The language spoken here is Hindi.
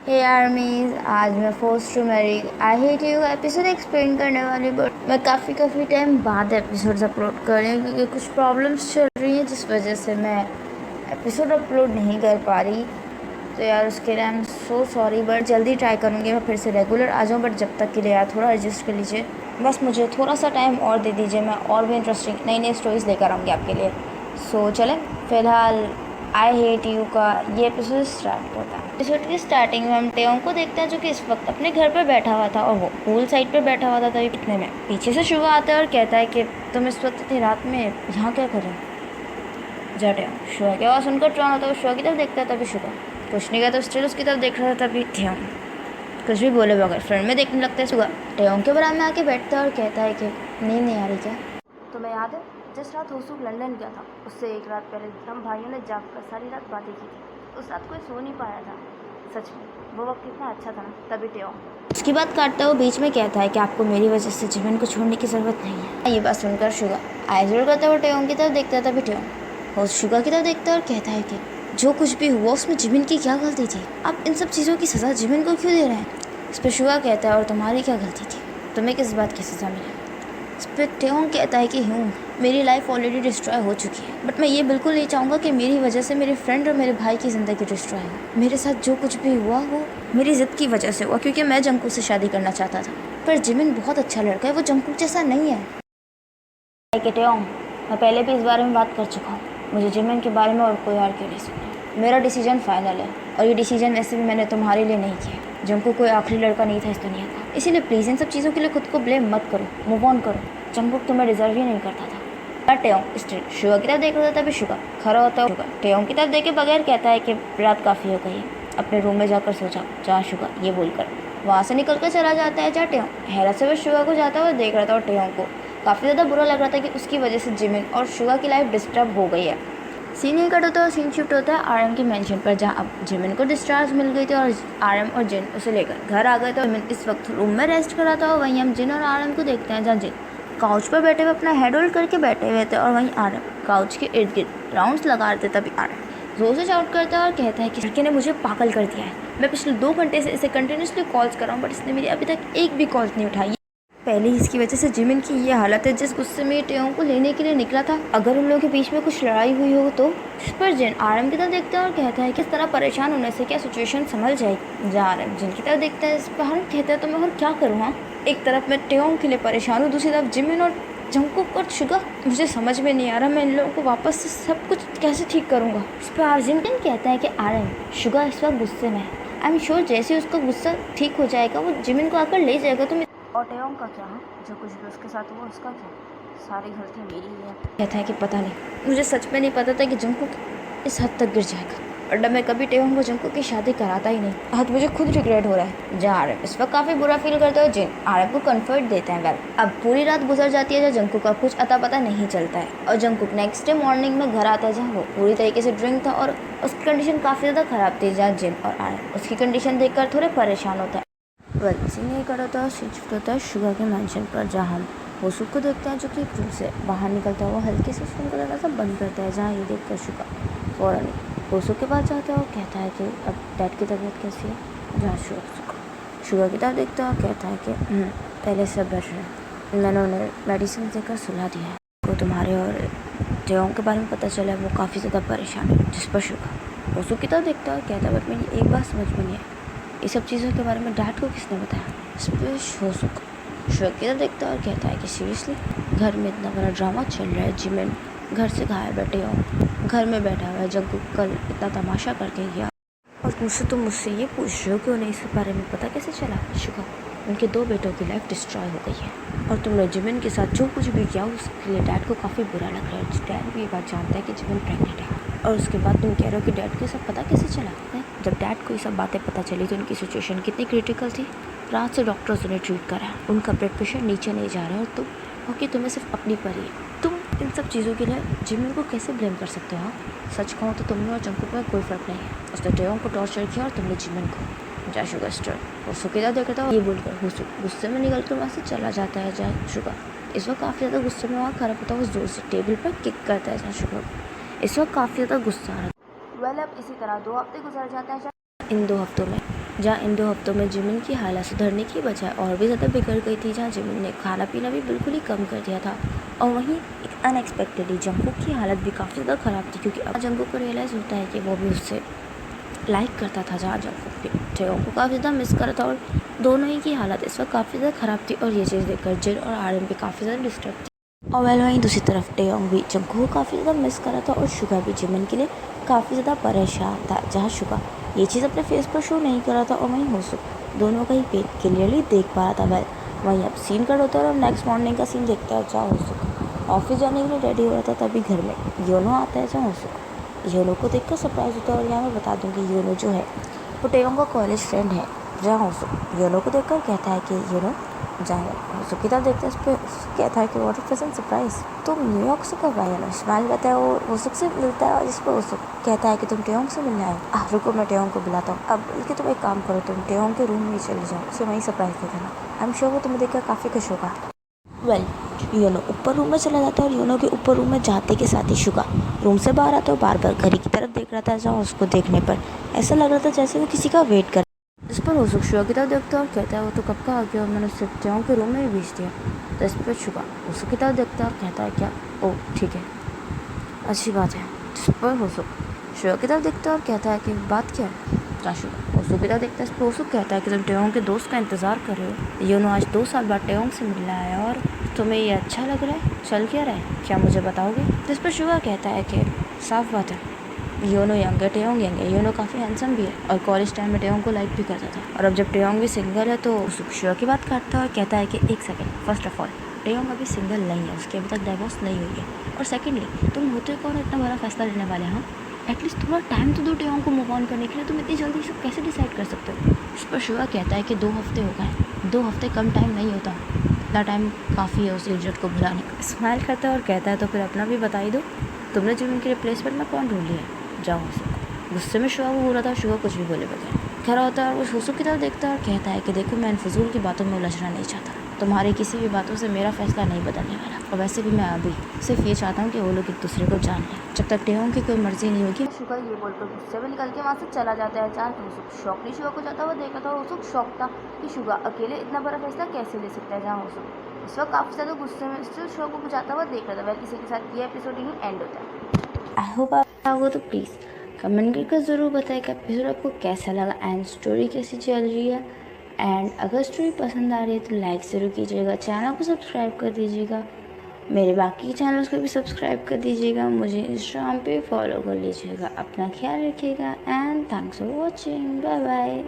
हे आर्मीज, आज मैं force to marry I hate you episode explain करने वाली, बट मैं काफ़ी टाइम बाद एपिसोड्स अपलोड कर रही हूँ क्योंकि कुछ प्रॉब्लम्स चल रही हैं जिस वजह से मैं एपिसोड अपलोड नहीं कर पा रही। तो यार उसके लिए I am so sorry, but जल्दी ट्राई करूँगी मैं फिर से रेगुलर आ जाऊँ। बट जब तक के लिए यार थोड़ा एडजस्ट कर लीजिए, बस मुझे थोड़ा सा टाइम और दे दीजिए, मैं और भी इंटरेस्टिंग नई स्टोरीज़ लेकर आऊँगी आपके लिए। सो चलें, फ़िलहाल आई हेट यू का ये एपिसोड स्टार्ट होता है। एपिसोड की स्टार्टिंग में हम टेयोंग को देखते हैं जो कि इस वक्त अपने घर पर बैठा हुआ था और वो पूल साइड पर बैठा हुआ था। तभी इतने में पीछे से शुगा आता है और कहता है कि तुम इस वक्त इतनी रात में यहाँ क्या कर रहे हो। जा टेयोंग शुगा की आवाज़ सुनकर ट्रॉन होता है, शुगा की तरफ देखता है। तभी शुगा कुछ नहीं कहता, स्टिल उसकी तरफ देख रहा था। तभी टेयोंग कुछ भी बोले बगैर फ्रेंड में देखने लगता है। शुगा टेयोंग के बराबर में आके बैठता है और कहता है कि नींद नहीं आ रही क्या तुम्हें? याद है जिस रात होसुक लंदन गया था उससे एक रात पहले हम भाइयों ने जाकर सारी रात बातें की थी। उस रात कोई सो नहीं पाया था। सच में वो वक्त कितना अच्छा था ना। तभी टेयोंग उसकी बात काटता हुआ बीच में कहता है कि आपको मेरी वजह से जीवन को छोड़ने की ज़रूरत नहीं है। ये बात सुनकर शुगा आय जोड़ करता हुआ टेयोंग की तरफ देखता है। तभी टेयोंग होस्ट शुगा की तरफ देखता है और कहता है कि जो कुछ भी हुआ उसमें जिमिन की क्या गलती थी? आप इन सब चीज़ों की सज़ा जिमिन को क्यों दे रहे हैं? इस पर शुगा कहता है और तुम्हारी क्या गलती थी? तुम्हें किस बात की सज़ा मिली? इस पर टेयोंग कहता है कि मेरी लाइफ ऑलरेडी डिस्ट्रॉय हो चुकी है, बट मैं ये बिल्कुल नहीं चाहूँगा कि मेरी वजह से मेरे फ्रेंड और मेरे भाई की ज़िंदगी डिस्ट्रॉय हो। मेरे साथ जो कुछ भी हुआ वो मेरी ज़िद की वजह से हुआ, क्योंकि मैं जंकुक से शादी करना चाहता था। पर जिमिन बहुत अच्छा लड़का है, वो जंकुक जैसा नहीं है। टेयोंग, मैं पहले भी इस बारे में बात कर चुका हूँ। मुझे जिमिन के बारे में और कोई और क्यों नहीं सुना। मेरा डिसीजन फाइनल है और ये डिसीजन ऐसे भी मैंने तुम्हारे लिए नहीं किया। जंकुक कोई आखिरी लड़का नहीं था इस दुनिया का, इसीलिए प्लीज़ इन सब चीज़ों के लिए खुद को ब्लेम मत करो, मूव ऑन करो। जंकुक तुम्हें डिजर्व ही नहीं करता था। टेयोंग स्ट्रेट शुगा की तरफ देख रहा था। तभी शुगा खड़ा होता है। टेयोंग की तरफ देखे बगैर कहता है कि रात काफ़ी हो गई है, अपने रूम में जाकर सो जाओ। जा शुगा, ये बोलकर वहाँ से निकल कर चला जाता है। जा टेयोंग हैरत से वह शुगा को जाता हुआ देख रहा था और टेयोंग को काफ़ी ज़्यादा बुरा लग रहा था कि उसकी वजह से जिमिन और शुगा की लाइफ डिस्टर्ब हो गई है। सीन ही कट होता है और सीन शिफ्ट होता है आरएम की मेंशन पर, जहाँ अब जिमिन को डिस्चार्ज मिल गई थी और आरएम और जिन उसे लेकर घर आ गए थे। जिमिन इस वक्त रूम में रेस्ट कर रहा था और वहीं हम जिन और आरएम को देखते हैं, जहाँ जिन काउच पर बैठे हुए अपना हेड होल्ड करके बैठे हुए थे और वहीं आरएम काउच के इर्द गिर्द राउंड्स लगा रहे थे। तभी आरएम जोर से शाउट करता है और कहता है कि लड़के ने मुझे पागल कर दिया है। मैं पिछले 2 घंटे से इसे कंटिन्यूसली कॉल्स कर रहा हूँ, बट इसने मेरी अभी तक एक भी कॉल्स नहीं उठाई। पहले ही इसकी वजह से जिमिन की ये हालत है। जिस गुस्से में टेयोंग को लेने के लिए निकला था, अगर उन लोगों के बीच में कुछ लड़ाई हुई हो तो। इस पर जिन आरएम की तरफ देखता है और कहता है कि इस तरह परेशान होने से क्या सिचुएशन संभल जाएगी। जहाँ आरएम जिन की तरफ देखता है, इस पर हम कहता है तो मैं और क्या करूँ। हाँ, एक तरफ मैं टेयोंग के लिए परेशान हूँ, दूसरी तरफ जिमिन और जंकुक और शुगा। मुझे समझ में नहीं आ रहा मैं इन लोगों को वापस से सब कुछ कैसे ठीक करूँगा। इस पर अर्जुन कहता है कि आरएम शुगा इस वक्त गुस्से में है। आई एम श्योर जैसे उसका गुस्सा ठीक हो जाएगा वो जिमिन को आकर ले जाएगा। तुम और टेयोंग का क्या? जो कुछ भी उसके साथ हुआ उसका क्या? सारी गलती मेरी ही है। कहता है कि पता नहीं, मुझे सच में नहीं पता था कि जंकुक इस हद तक गिर जाएगा, और मैं कभी टेयोंग को जंकुक की शादी कराता ही नहीं। आज मुझे खुद रिग्रेट हो रहा है। जहाँ आरएम इस वक्त काफ़ी बुरा फील करता है। जिन आरएम को कंफर्ट देते हैं। वेल, अब पूरी रात गुजर जाती है जहाँ जंकुक का कुछ अता पता नहीं चलता है और जंकुक नेक्स्ट डे मॉर्निंग में घर आता है, जहाँ वो पूरी तरीके से ड्रिंक था और उसकी कंडीशन काफ़ी ज़्यादा ख़राब थी। जहाँ जिन और आरएम उसकी कंडीशन देखकर थोड़े परेशान होता है। सीन नहीं कर होता है, शिफ्ट होता है शुगा के मेंशन पर, जहाँ हम होसुक को देखते हैं जो कि रूम से बाहर निकलता है। वो हल्के से उसको थोड़ा सा बंद करता है। जहाँ ये देखकर शुगा फ़ौरन होसुक के पास जाता है और कहता है कि अब डैड की तबीयत कैसी है। जहाँ शुगा की तरफ देखता है और कहता है कि पहले सब बेटर है, मैंने उन्हें मेडिसिन देकर सुला दिया है। वो तुम्हारे और टेयोंग के बारे में पता चला है, वो काफ़ी ज़्यादा परेशान है। जिस पर शुगा होसुक की तरफ देखता है और कहता है बट मेरी एक बात समझ में नहीं है, ये सब चीज़ों के बारे में डैड को किसने बताया। इस पर होसुक शुगा की तरफ देखता है और कहता है कि सीरियसली घर में इतना बड़ा ड्रामा चल रहा है, जिमिन घर से गायब है, टेयोंग घर में बैठा हुआ है, जंकुक कल इतना तमाशा करके गया और मुझसे ये पूछ रहे हो कि उन्हें इस बारे में पता कैसे चला। शुगा, उनके 2 बेटों की लाइफ डिस्ट्रॉय हो गई है और तुमने जिमिन के साथ जो कुछ भी किया उसके लिए डैड को काफ़ी बुरा लग रहा है। डैड भी ये बात जानता है कि जिमिन प्रेग्नेंट है और उसके बाद तुम कह रहे हो कि डैड को सब पता कैसे चला है। जब डैड को ये सब बातें पता चली तो उनकी सिचुएशन कितनी क्रिटिकल थी। रात से डॉक्टर्स उन्हें ट्रीट करा, उनका ब्लड प्रेशर नीचे नहीं जा रहा है और तुम ओके तुम्हें सिर्फ अपनी पर ही तुम इन सब चीज़ों के लिए जिमिन को कैसे ब्लेम कर सकते हो। सच कहूँ तो तुमने और जंकुक में कोई फ़र्क नहीं है। उसने टेयोंग को टॉर्चर किया और तुमने जिमिन को। जा शुगा स्टर और सुकेदा देखा था ये बोलकर गुस्से में निकल कर वहाँ से चला जाता है। जा शुगा इस वक्त काफ़ी ज़्यादा गुस्से में वहाँ खड़ा होता है, वो जोर से टेबल पर किक करता है। जा शुगा इस वक्त काफ़ी ज़्यादा गुस्सा आ रहा है। वेल, अब इसी तरह 2 हफ्ते गुजर जाते हैं। इन 2 हफ्तों में जहाँ इन 2 हफ्तों में जिमिन की हालत सुधरने की बजाय और भी ज़्यादा बिगड़ गई थी, जहाँ जिमिन ने खाना पीना भी बिल्कुल ही कम कर दिया था। और वहीं एक अनएक्सपेक्टेडली जंगकुक की हालत भी काफ़ी ज़्यादा ख़राब थी, क्योंकि अब जंगकुक को रियलाइज़ होता है कि वो भी उससे लाइक करता था, जहाँ जंगकुक भी टेयोंग को काफ़ी ज़्यादा मिस कर रहा था। और दोनों ही की हालत इस वक्त काफ़ी ज़्यादा ख़राब थी, और ये चीज़ देखकर जिन और आर्यन भी काफ़ी ज़्यादा डिस्टर्ब थी। और वहीं दूसरी तरफ टेयोंग भी जंगकुक को काफ़ी ज़्यादा मिस कर रहा था, और शुगा भी जिमिन के लिए काफ़ी ज़्यादा परेशान था, जहाँ शुगा ये चीज़ अपने फेस पर शो नहीं कर रहा था, और वहीं होसुक दोनों का ही पेन क्लियरली देख पा रहा था। वहीं अब सीन कट होता है और नेक्स्ट मॉर्निंग का सीन देखता है, जहाँ होसुक ऑफिस जाने के लिए रेडी हो रहा था। तभी घर में योनो आता है, जहाँ होसुक योनो को देखकर सरप्राइज होता है। और यहाँ मैं बता दूँ कि योनो जो है वो टेयोंग का कॉलेज फ्रेंड है, जहाँ होसुक योनो को देखकर कहता है कि योनो जाए। होसुक की तरफ देखते हैं, उस पर कहता है कि व्हाट अ प्लेजेंट सरप्राइज, तुम न्यूयॉर्क से कब आए? स्माइल करता है और होसुक से मिलता है, और जिस पर होसुक कहता है कि तुम टेयोंग से मिलने आए। रुको, मैं टेयोंग को बुलाता हूँ। अब बल्कि तुम एक काम करो, तुम टेयोंग के रूम में चले जाओ, उसे वहीं सरप्राइज दे देना। आई एम श्योर वो तुम्हें देखकर काफ़ी खुश होगा। योनो ऊपर रूम में चला जाता है, और योनो के ऊपर रूम में जाते के साथ ही शुगा रूम से बाहर आता है, बार बार घड़ी की तरफ देख रहा था, जहाँ उसको देखने पर ऐसा लग रहा था जैसे वो किसी का वेट कर। इस पर होसुक शुगा की तरफ देखता है और कहता है वो तो कब का आ गया और मैंने उसे टेयोंग के रूम में ही भेज दिया। तो इस पर शुगा होसुक की तरफ देखता है और कहता है क्या, ओह ठीक है, अच्छी बात है। जिस पर होसुक शुगा की तरफ देखता है और कहता है कि बात क्या है? क्या शुगा होसुक की तरफ देखता है, इस पर होसुक कहता है कि तुम टेयोंग के दोस्त का इंतज़ार कर रहे हो। योनो आज 2 साल बाद टेयोंग से मिलना है, और तुम्हें ये अच्छा लग रहा है? चल क्या रहा है, क्या मुझे बताओगे? जिस पर शुगा कहता है कि साफ बात है, योनो यंग है, टेयोंग यंग है, योनो काफ़ी हैंडसम भी है, और कॉलेज टाइम में टेयोंग को लाइक भी करता था। और अब जब टेयोंग भी सिंगल है तो शुगा की बात काटता है और कहता है कि एक सेकेंड, फर्स्ट ऑफ ऑल टेयोंग अभी सिंगल नहीं है, उसकी अभी तक डाइवोर्स नहीं हुई है, और सेकेंडली तुम होते कौन इतना बड़ा फैसला लेने वाले? हाँ, एटलीस्ट थोड़ा टाइम तो दो टेयोंग को मूव ऑन करने के लिए, तुम इतनी जल्दी से कैसे डिसाइड कर सकते हो? इस पर शुगा कहता है कि 2 हफ्ते हो गए, 2 हफ्ते कम टाइम नहीं होता, इतना टाइम काफ़ी है उस इडियट को भुलाने का। स्माइल करता है और कहता है तो फिर अपना भी बता ही दो, तुमने जिमिन के रिप्लेसमेंट में कौन ढूंढ लिया है? जाओ होसुक। गुस्से में शुगा को बोल रहा था, शुगा कुछ भी बोले बगैर खड़ा होता है और वो होसुक की तरफ देखता है और कहता है कि देखो, मैं इन फजूल की बातों में उलझना नहीं चाहता, तुम्हारी किसी भी बातों से मेरा फैसला नहीं बदलने वाला, और वैसे भी मैं अभी सिर्फ ये चाहता हूँ कि वो लोग एक दूसरे को जान लें, जब तक टेयोंग की कोई मर्जी नहीं होगी। शुगा ये बोलकर गुस्से में निकल के वहाँ से चला जाता है, जहाँ होसुक शॉक शुगा को जाता हुआ देख रहा था। होसुक शॉक था कि शुगा अकेले इतना बड़ा फैसला कैसे ले सकता है, जहाँ होसुक इस वक्त काफ़ी ज़्यादा गुस्से में स्टिल शुगा को जाता हुआ देख रहा था। वह किसी के साथ ये एपिसोड यहीं एंड होता है। आई होप आप आओगे तो प्लीज़ कमेंट करके ज़रूर बताएं कि एपिसोड आपको कैसा लगा एंड स्टोरी कैसी चल रही है। एंड अगर स्टोरी पसंद आ रही है तो लाइक ज़रूर कीजिएगा, चैनल को सब्सक्राइब कर दीजिएगा, मेरे बाकी चैनल्स को भी सब्सक्राइब कर दीजिएगा, मुझे इंस्टाग्राम पे फॉलो कर लीजिएगा। अपना ख्याल रखिएगा and thanks for watching, bye bye.